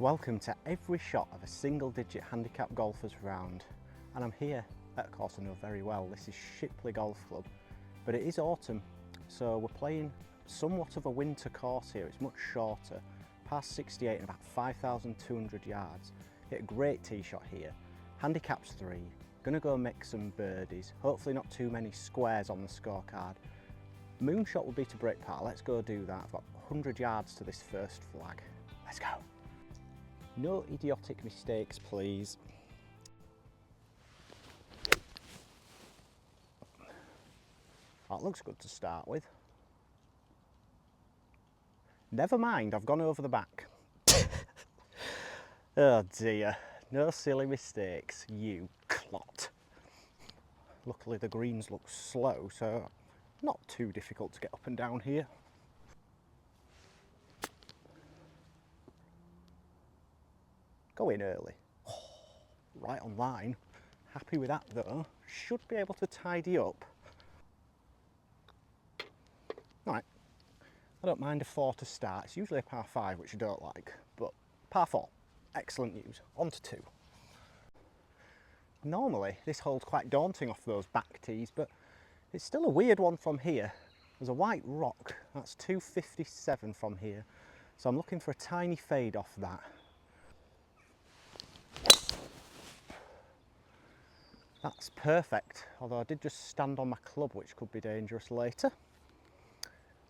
Welcome to every shot of a single-digit handicap golfers round, and I'm here at a course I know very well. This is Shipley Golf Club, but it is autumn, so we're playing somewhat of a winter course here. It's much shorter, past 68 and about 5,200 yards. Hit a great tee shot here. Handicap's 3. Gonna go make some birdies. Hopefully not too many squares on the scorecard. Moonshot would be to break par. Let's go do that. I've got 100 yards to this first flag. Let's go. No idiotic mistakes, please. That looks good to start with. Never mind, I've gone over the back. Oh dear, no silly mistakes, you clot. Luckily the greens look slow, so not too difficult to get up and down here. Go in early. Oh, right on line. Happy with that though. Should be able to tidy up. Alright, I don't mind a 4 to start. It's usually a par 5, which I don't like, but par 4, excellent news. On to 2. Normally this hole's quite daunting off those back tees, but it's still a weird one from here. There's a white rock, that's 257 from here, so I'm looking for a tiny fade off that. That's perfect, although I did just stand on my club, which could be dangerous later.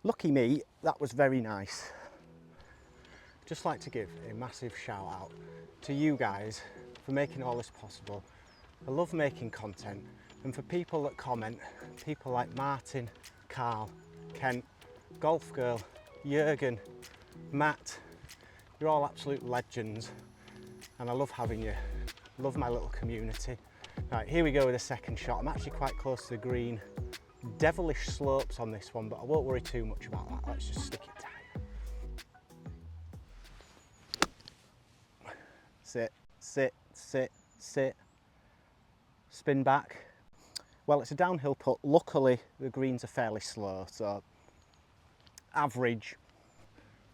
Lucky me, that was very nice. Just like to give a massive shout out to you guys for making all this possible. I love making content, and for people that comment, people like Martin, Carl, Kent, Golf Girl, Jürgen, Matt, you're all absolute legends, and I love having you. Love my little community. Right, here we go with the second shot. I'm actually quite close to the green. Devilish slopes on this one, but I won't worry too much about that. Let's just stick it tight. Sit, sit, sit, sit. Spin back. Well, it's a downhill putt. Luckily, the greens are fairly slow, so average.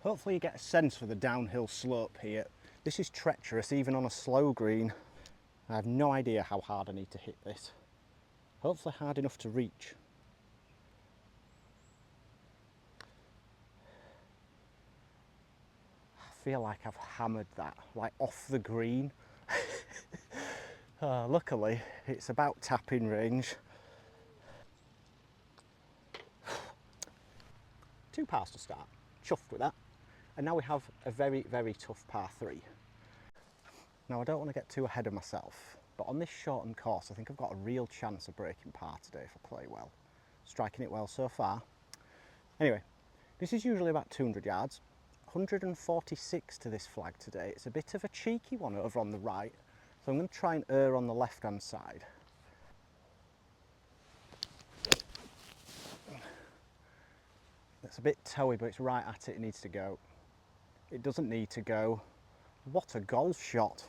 Hopefully you get a sense for the downhill slope here. This is treacherous, even on a slow green. I have no idea how hard I need to hit this. Hopefully hard enough to reach. I feel like I've hammered that, like off the green. Luckily, it's about tapping range. 2 pars to start, chuffed with that. And now we have a very, very tough par 3. Now I don't want to get too ahead of myself, but on this shortened course I think I've got a real chance of breaking par today if I play well. Striking it well so far. Anyway, this is usually about 200 yards. 146 to this flag today. It's a bit of a cheeky one over on the right, so I'm going to try and err on the left hand side. It's a bit toey, but it's right at it. It needs to go. It doesn't need to go. What a golf shot.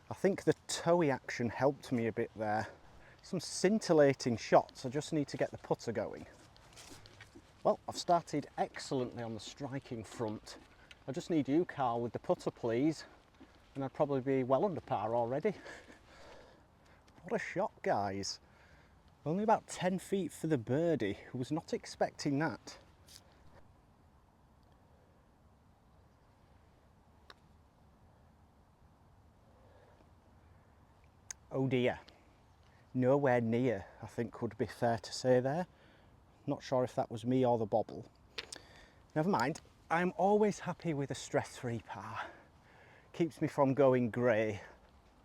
I think the toey action helped me a bit there. Some scintillating shots, I just need to get the putter going. Well, I've started excellently on the striking front. I just need you, Carl, with the putter please, and I'd probably be well under par already. What a shot, guys. Only about 10 feet for the birdie, who was not expecting that. Oh dear, nowhere near, I think would be fair to say there. Not sure if that was me or the bobble. Never mind, I'm always happy with a stress-free par. Keeps me from going grey,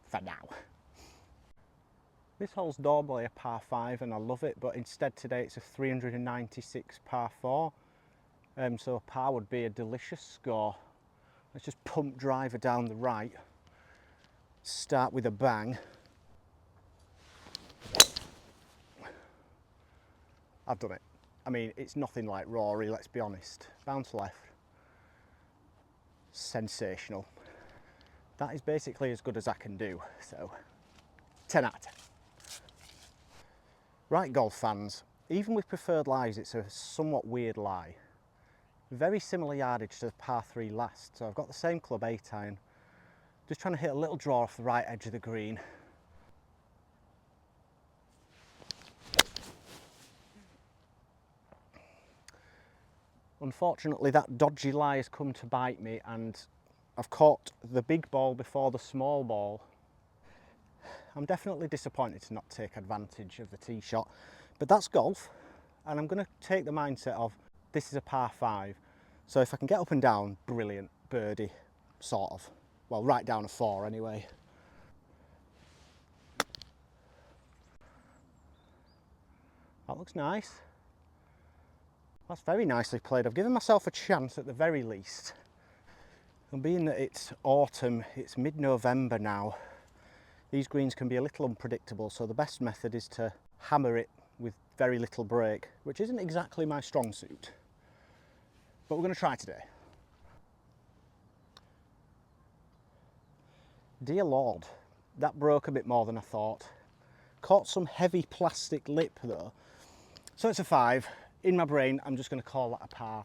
for now. This hole's normally a par 5 and I love it, but instead today it's a 396 par 4. So par would be a delicious score. Let's just pump driver down the right. Start with a bang. I've done it. I mean, it's nothing like Rory, let's be honest. Bounce left. Sensational. That is basically as good as I can do, so 10 out of 10. Right, golf fans, even with preferred lies, it's a somewhat weird lie. Very similar yardage to the par 3 last, so I've got the same club 8 iron, Just trying to hit a little draw off the right edge of the green. Unfortunately, that dodgy lie has come to bite me, and I've caught the big ball before the small ball. I'm definitely disappointed to not take advantage of the tee shot, but that's golf, and I'm going to take the mindset of this is a par 5, so if I can get up and down, brilliant, birdie, sort of. Well, right down a 4 anyway. That looks nice. That's very nicely played. I've given myself a chance at the very least. And being that it's autumn, it's mid-November now, these greens can be a little unpredictable, so the best method is to hammer it with very little break, which isn't exactly my strong suit. But we're going to try today. Dear Lord, that broke a bit more than I thought. Caught some heavy plastic lip though. So it's a 5. In my brain, I'm just going to call that a par,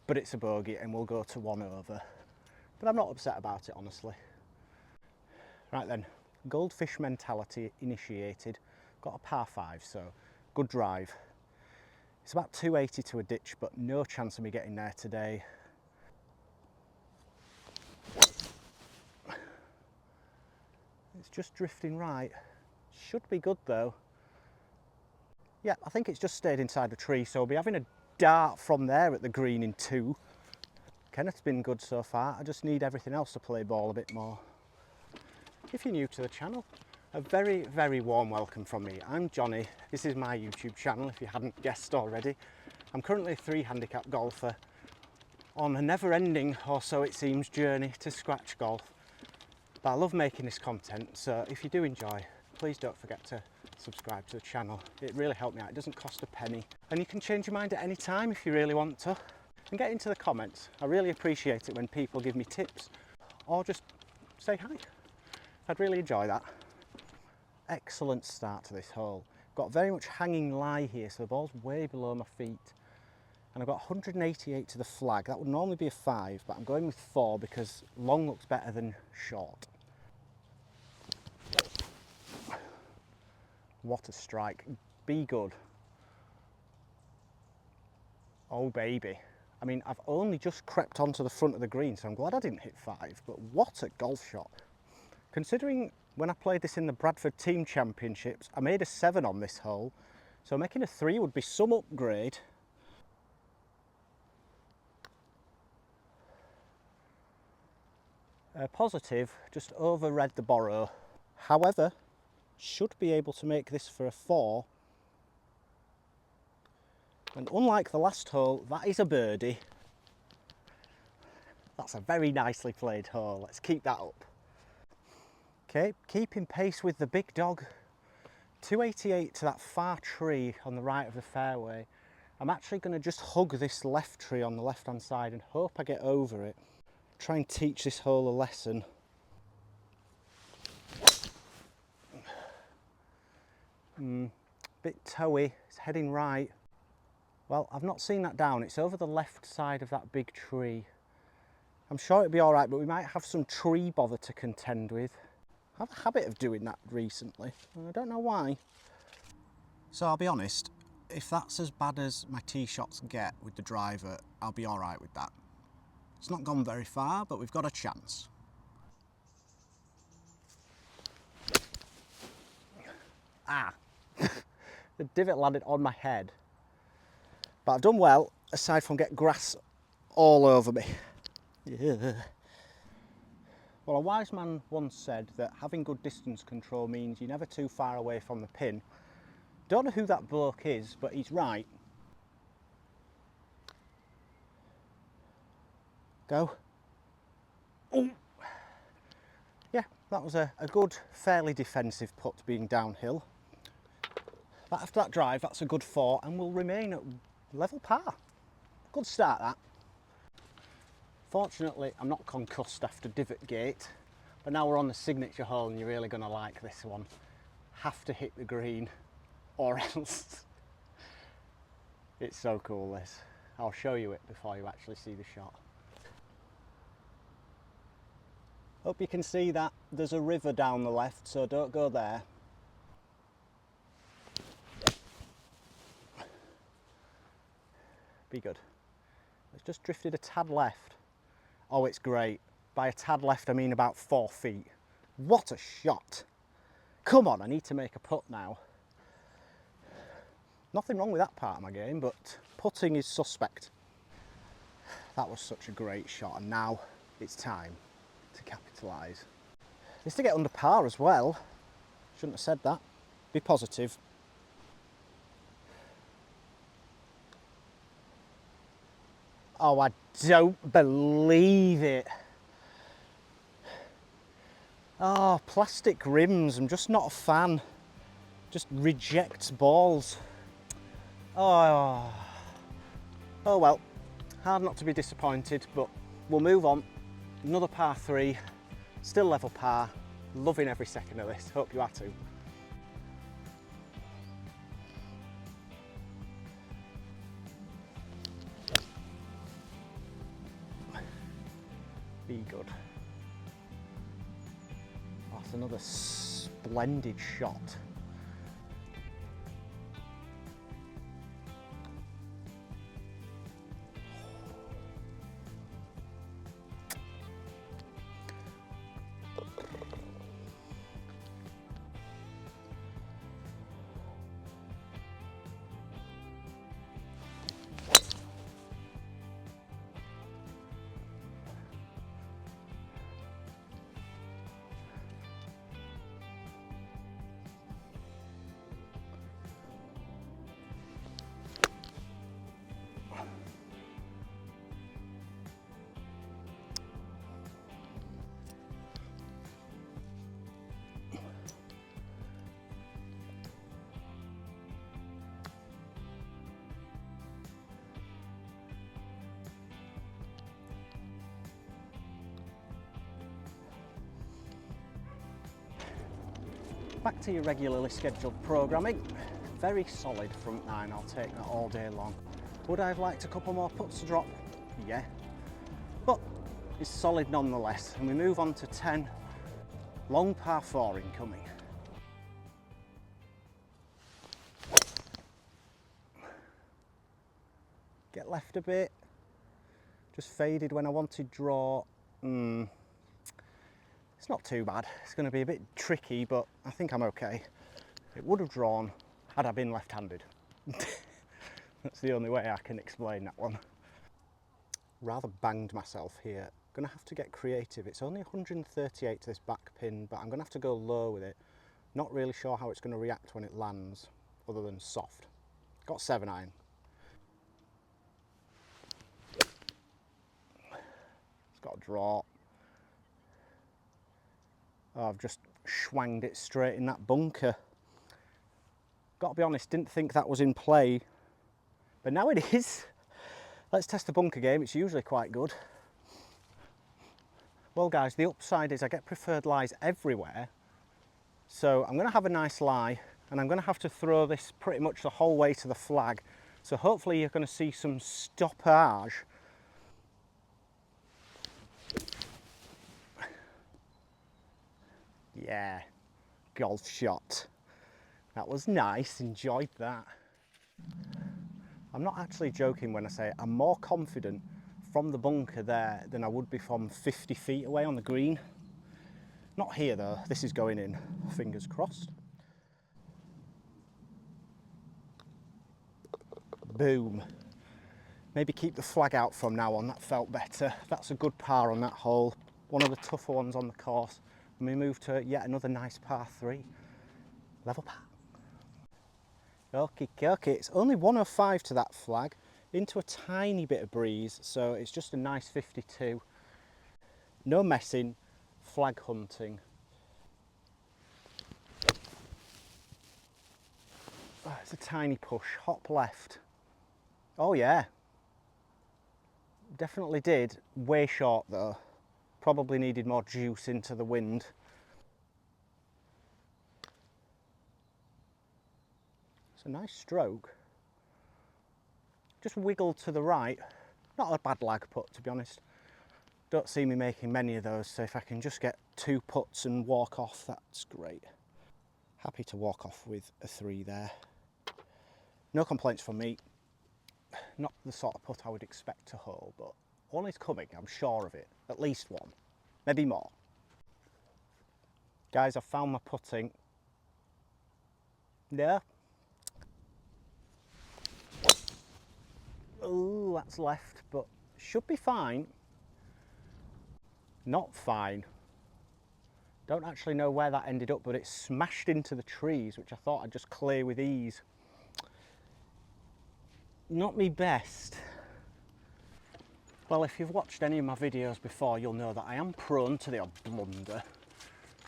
but it's a bogey and we'll go to 1 over. But I'm not upset about it, honestly. Right then, goldfish mentality initiated. Got a par 5, so good drive. It's about 280 to a ditch, but no chance of me getting there today. It's just drifting right. Should be good though. Yeah, I think it's just stayed inside the tree, so I'll be having a dart from there at the green in 2. Kenneth's been good so far. I just need everything else to play ball a bit more. If you're new to the channel, a very, very warm welcome from me. I'm Johnny. This is my YouTube channel, if you hadn't guessed already. I'm currently a 3 handicap golfer on a never-ending, or so it seems, journey to scratch golf. But I love making this content, so if you do enjoy, please don't forget to subscribe to the channel. It really helped me out. It doesn't cost a penny. And you can change your mind at any time if you really want to. And get into the comments. I really appreciate it when people give me tips or just say hi. I'd really enjoy that. Excellent start to this hole. Got very much hanging lie here, so the ball's way below my feet. And I've got 188 to the flag. That would normally be a 5, but I'm going with 4 because long looks better than short. What a strike. Be good. Oh baby. I mean, I've only just crept onto the front of the green, so I'm glad I didn't hit 5, but what a golf shot. Considering when I played this in the Bradford Team Championships, I made a 7 on this hole, so making a 3 would be some upgrade. Positive, just overread the borrow. However, should be able to make this for a 4. And unlike the last hole, that is a birdie. That's a very nicely played hole. Let's keep that up. Okay, keeping pace with the big dog. 288 to that far tree on the right of the fairway. I'm actually going to just hug this left tree on the left hand side and hope I get over it. Try and teach this hole a lesson. Bit toey, it's heading right. Well, I've not seen that down. It's over the left side of that big tree. I'm sure it'll be all right, but we might have some tree bother to contend with. I have a habit of doing that recently, and I don't know why. So I'll be honest, if that's as bad as my tee shots get with the driver, I'll be all right with that. It's not gone very far, but we've got a chance. Ah, the divot landed on my head. But I've done well, aside from get grass all over me. Yeah. Well, a wise man once said that having good distance control means you're never too far away from the pin. Don't know who that bloke is, but he's right. Go. Oh. Yeah, that was a good, fairly defensive putt being downhill. But after that drive, that's a good 4 and will remain at level par. Good start, that. Fortunately, I'm not concussed after Divot Gate, but now we're on the signature hole and you're really going to like this one. Have to hit the green or else. It's so cool, this. I'll show you it before you actually see the shot. Hope you can see that there's a river down the left, so don't go there. Be good. It's just drifted a tad left. Oh, it's great. By a tad left, I mean about 4 feet. What a shot. Come on, I need to make a putt now. Nothing wrong with that part of my game, but putting is suspect. That was such a great shot, and now it's time to capitalise. It's to get under par as well. Shouldn't have said that. Be positive. Oh, I don't believe it. Oh, plastic rims, I'm just not a fan. Just rejects balls. Oh well, hard not to be disappointed, but we'll move on. Another par 3, still level par. Loving every second of this, hope you are too. Be good. That's another splendid shot. Back to your regularly scheduled programming. Very solid front 9, I'll take that all day long. Would I have liked a couple more putts to drop? Yeah. But it's solid nonetheless, and we move on to 10. Long par 4 incoming. Get left a bit. Just faded when I wanted draw. It's not too bad. It's going to be a bit tricky, but I think I'm okay. It would have drawn had I been left-handed. That's the only way I can explain that one. Rather banged myself here. Going to have to get creative. It's only 138 to this back pin, but I'm going to have to go low with it. Not really sure how it's going to react when it lands, other than soft. Got 7 iron. It's got a draw. Oh, I've just schwanged it straight in that bunker. Got to be honest, didn't think that was in play, but now it is. Let's test the bunker game, it's usually quite good. Well guys, the upside is I get preferred lies everywhere, so I'm going to have a nice lie, and I'm going to have to throw this pretty much the whole way to the flag, so hopefully you're going to see some stoppage. Yeah, golf shot. That was nice, enjoyed that. I'm not actually joking when I say I'm more confident from the bunker there than I would be from 50 feet away on the green. Not here though, this is going in, fingers crossed. Boom. Maybe keep the flag out from now on, that felt better. That's a good par on that hole, one of the tougher ones on the course. And we move to yet another nice par 3. Level par. Okay, it's only 105 to that flag, into a tiny bit of breeze, so it's just a nice 52. No messing, flag hunting. Oh, it's a tiny push, hop left. Oh yeah, definitely did. Way short though. Probably needed more juice into the wind. It's a nice stroke. Just wiggled to the right. Not a bad lag putt, to be honest. Don't see me making many of those, so if I can just get 2 putts and walk off, that's great. Happy to walk off with a 3 there. No complaints from me. Not the sort of putt I would expect to hole, but one is coming, I'm sure of it. At least one, maybe more. Guys, I've found my putting. Yeah. Oh, that's left, but should be fine. Not fine. Don't actually know where that ended up, but it smashed into the trees, which I thought I'd just clear with ease. Not me best. Well, if you've watched any of my videos before, you'll know that I am prone to the odd blunder.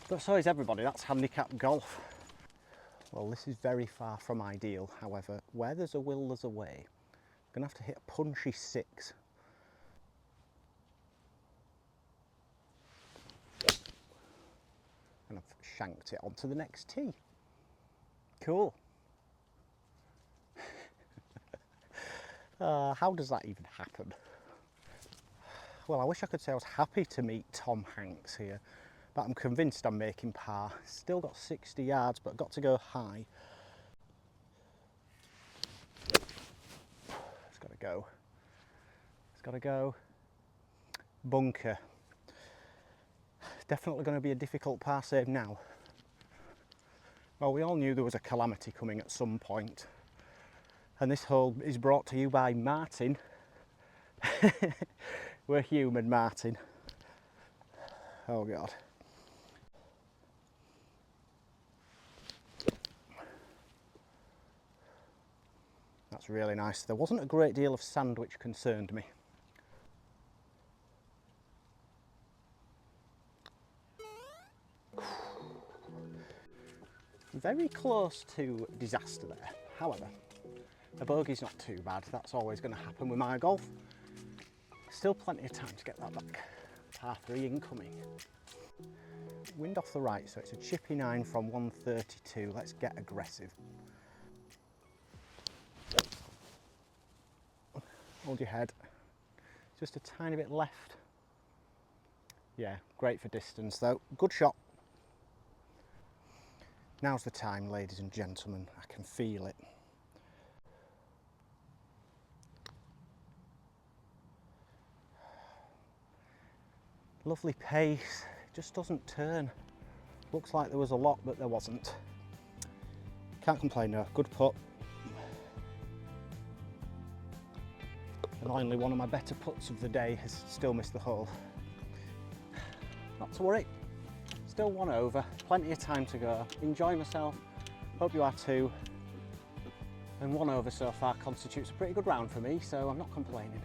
But so is everybody, that's handicap golf. Well, this is very far from ideal, however, where there's a will, there's a way. I'm gonna have to hit a punchy 6. And I've shanked it onto the next tee. Cool. How does that even happen? Well, I wish I could say I was happy to meet Tom Hanks here, but I'm convinced I'm making par. Still got 60 yards, but got to go high. It's got to go. It's got to go. Bunker. Definitely going to be a difficult par save now. Well, we all knew there was a calamity coming at some point. And this hole is brought to you by Martin. We're human, Martin. Oh God. That's really nice. There wasn't a great deal of sand which concerned me. Very close to disaster there. However, a bogey's not too bad. That's always going to happen with my golf. Still plenty of time to get that back. Par 3 incoming. Wind off the right, so it's a chippy 9 from 132. Let's get aggressive. Hold your head. Just a tiny bit left. Yeah, great for distance though. Good shot. Now's the time, ladies and gentlemen. I can feel it. Lovely pace, it just doesn't turn. Looks like there was a lot, but there wasn't. Can't complain though, good putt. Annoyingly, one of my better putts of the day has still missed the hole. Not to worry, still 1 over, plenty of time to go. Enjoy myself, hope you are too. And 1 over so far constitutes a pretty good round for me, so I'm not complaining.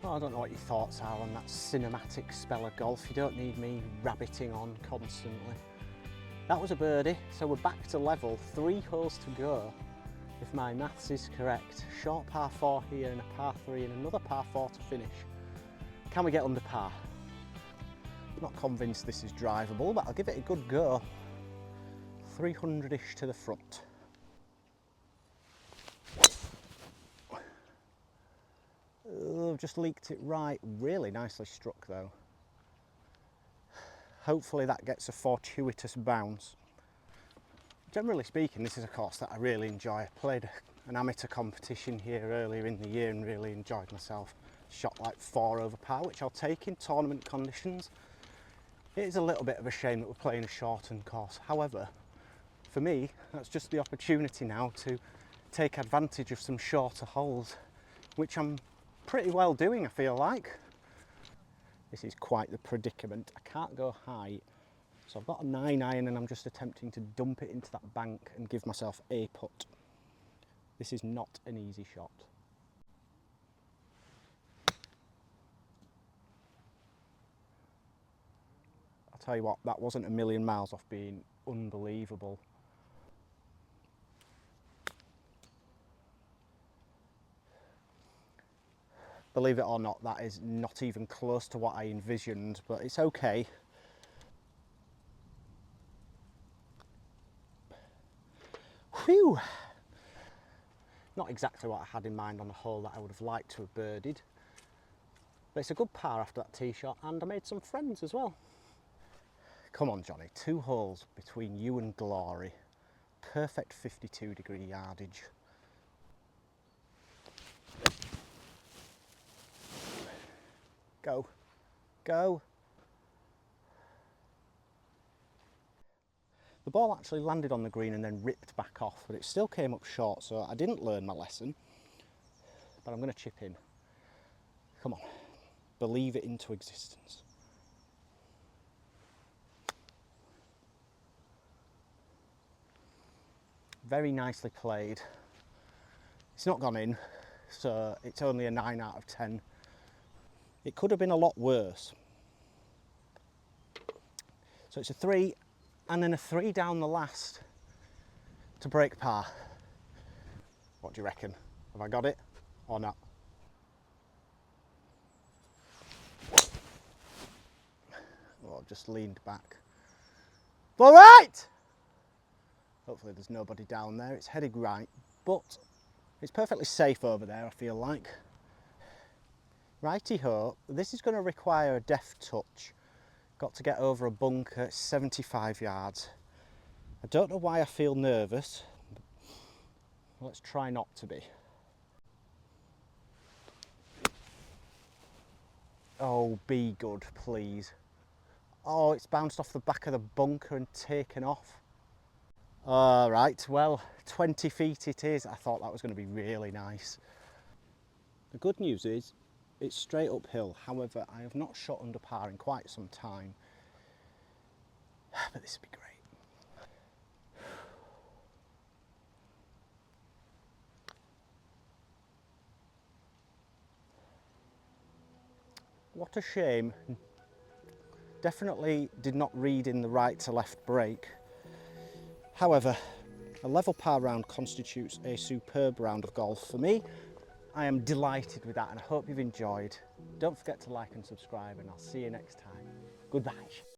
Well, I don't know what your thoughts are on that cinematic spell of golf. You don't need me rabbiting on constantly. That was a birdie, so we're back to level, 3 holes to go. If my maths is correct, short par 4 here and a par 3 and another par 4 to finish. Can we get under par? Not convinced this is drivable, but I'll give it a good go. 300-ish to the front. Oh, just leaked it right. Really nicely struck though. Hopefully that gets a fortuitous bounce. Generally speaking, this is a course that I really enjoy. I played an amateur competition here earlier in the year and really enjoyed myself. Shot like 4 over par, which I'll take in tournament conditions. It is a little bit of a shame that we're playing a shortened course. However, for me, that's just the opportunity now to take advantage of some shorter holes, which I'm pretty well doing, I feel like. This is quite the predicament. I can't go high, so I've got a 9 iron and I'm just attempting to dump it into that bank and give myself a putt. This is not an easy shot. I'll tell you what, that wasn't a million miles off being unbelievable. Believe it or not, that is not even close to what I envisioned, but it's okay. Whew! Not exactly what I had in mind on the hole that I would have liked to have birdied. But it's a good par after that tee shot, and I made some friends as well. Come on, Johnny, 2 holes between you and glory. Perfect 52-degree yardage. Go, go. The ball actually landed on the green and then ripped back off, but it still came up short, so I didn't learn my lesson. But I'm going to chip in. Come on, believe it into existence. Very nicely played. It's not gone in, so it's only a 9 out of 10. It could have been a lot worse. So it's a 3 and then a 3 down the last to break par. What do you reckon? Have I got it or not? Oh, I've just leaned back. All right! Hopefully there's nobody down there. It's heading right, but it's perfectly safe over there, I feel like. Righty-ho, this is going to require a deft touch. Got to get over a bunker, it's 75 yards. I don't know why I feel nervous. Let's try not to be. Oh, be good, please. Oh, it's bounced off the back of the bunker and taken off. All right, well, 20 feet it is. I thought that was going to be really nice. The good news is, it's straight uphill. However, I have not shot under par in quite some time. But this would be great. What a shame. Definitely did not read in the right to left break. However, a level par round constitutes a superb round of golf for me. I am delighted with that and I hope you've enjoyed. Don't forget to like and subscribe and I'll see you next time. Goodbye.